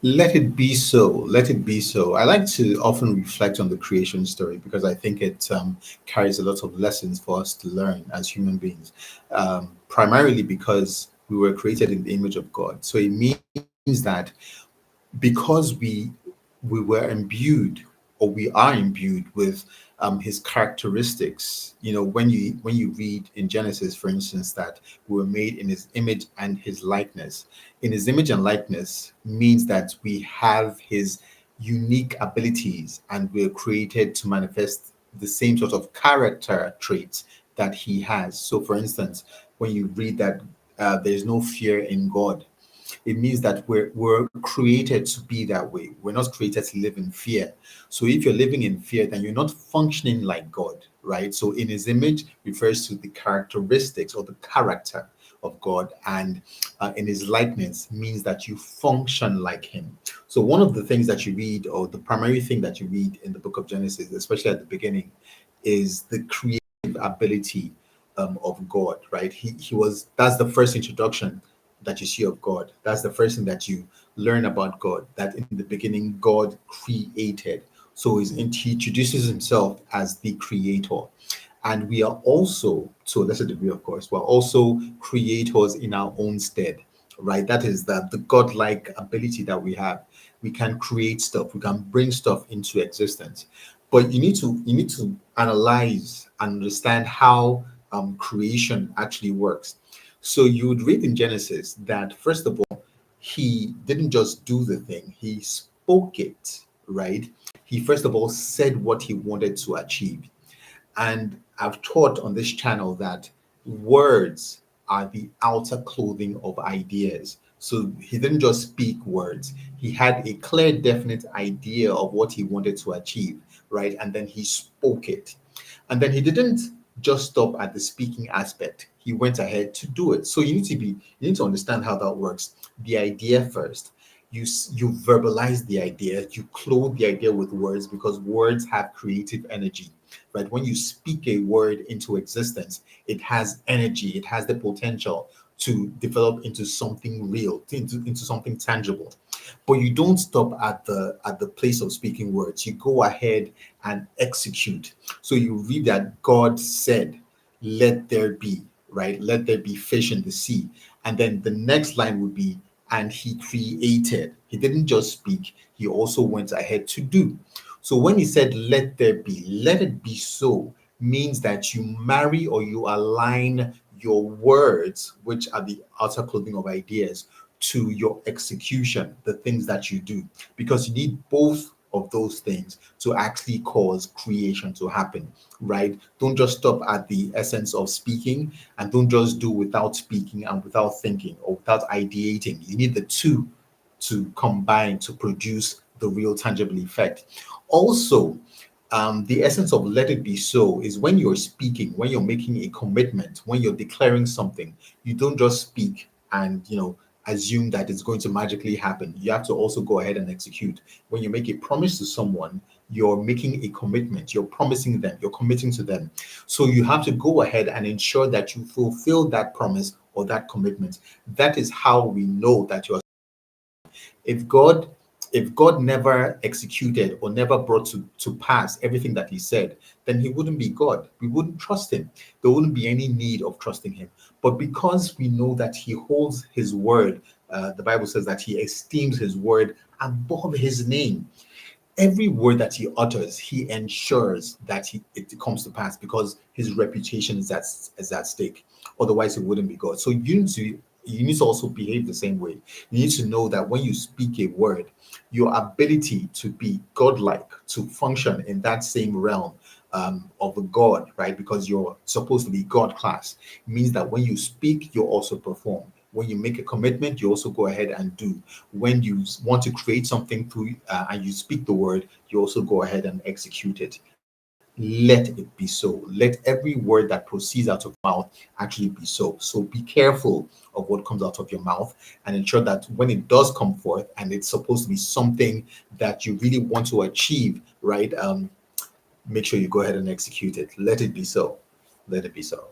Let it be so. Let it be so. I like to often reflect on the creation story because I think it carries a lot of lessons for us to learn as human beings. Primarily because we were created in the image of God. So it means that because we were imbued, or we are imbued with his characteristics. When you read in Genesis, for instance, that we were made in his image and his likeness. In his image and likeness means that we have his unique abilities, and we're created to manifest the same sort of character traits that he has. So for instance, when you read that there's no fear in God, it means that we're created to be that way. We're not created to live in fear. So if you're living in fear, then you're not functioning like God, right? So in his image refers to the characteristics or the character of God, and in his likeness means that you function like him. So one of the things that you read, or the primary thing that you read in the book of Genesis, especially at the beginning, is the creative ability of God, right? He was That's the first introduction that you see of God. That's the first thing that you learn about God, that in the beginning God created. So he introduces himself as the creator. And we are also, to a lesser degree, of course, we're also creators in our own stead, right? That is the godlike ability that we have. We can create stuff, we can bring stuff into existence. But you need to analyze and understand how creation actually works. So you would read in Genesis that first of all, he didn't just do the thing, he spoke it, right? He first of all said what he wanted to achieve. And I've taught on this channel that words are the outer clothing of ideas. So he didn't just speak words, he had a clear, definite idea of what he wanted to achieve, right? And then he spoke it. And then he didn't just stop at the speaking aspect. He went ahead to do it. So you need to understand how that works. The idea first. You verbalize the idea, you clothe the idea with words because words have creative energy, right? When you speak a word into existence, it has energy, it has the potential to develop into something real, into something tangible. But you don't stop at the place of speaking words. You go ahead and execute. So you read that God said, let there be, right? Let there be fish in the sea. And then the next line would be, and he created. He didn't just speak, he also went ahead to do. So when he said, let there be, let it be so, means that you marry or you align your words, which are the outer clothing of ideas, to your execution, the things that you do, because you need both of those things to actually cause creation to happen, right? Don't just stop at the essence of speaking, and don't just do without speaking and without thinking or without ideating. You need the two to combine to produce the real tangible effect. Also, the essence of let it be so is when you're speaking, when you're making a commitment, when you're declaring something, you don't just speak and assume that it's going to magically happen. You have to also go ahead and execute. When you make a promise to someone, you're making a commitment, you're promising them, you're committing to them. So you have to go ahead and ensure that you fulfill that promise or that commitment. That is how we know that you're if God if God never executed or never brought to pass everything that he said, then he wouldn't be God. We wouldn't trust him. There wouldn't be any need of trusting him. But because we know that he holds his word, the Bible says that he esteems his word above his name. Every word that he utters, he ensures that it comes to pass because his reputation is at stake. Otherwise, it wouldn't be God. So you need to also behave the same way. You need to know that when you speak a word, your ability to be godlike, to function in that same realm of a God, right? Because you're supposed to be God class, means that when you speak, you also perform. When you make a commitment, you also go ahead and do. When you want to create something through and you speak the word, you also go ahead and execute it. Let it be so. Let every word that proceeds out of your mouth actually be so. So be careful of what comes out of your mouth and ensure that when it does come forth and it's supposed to be something that you really want to achieve, right? Make sure you go ahead and execute it. Let it be so. Let it be so.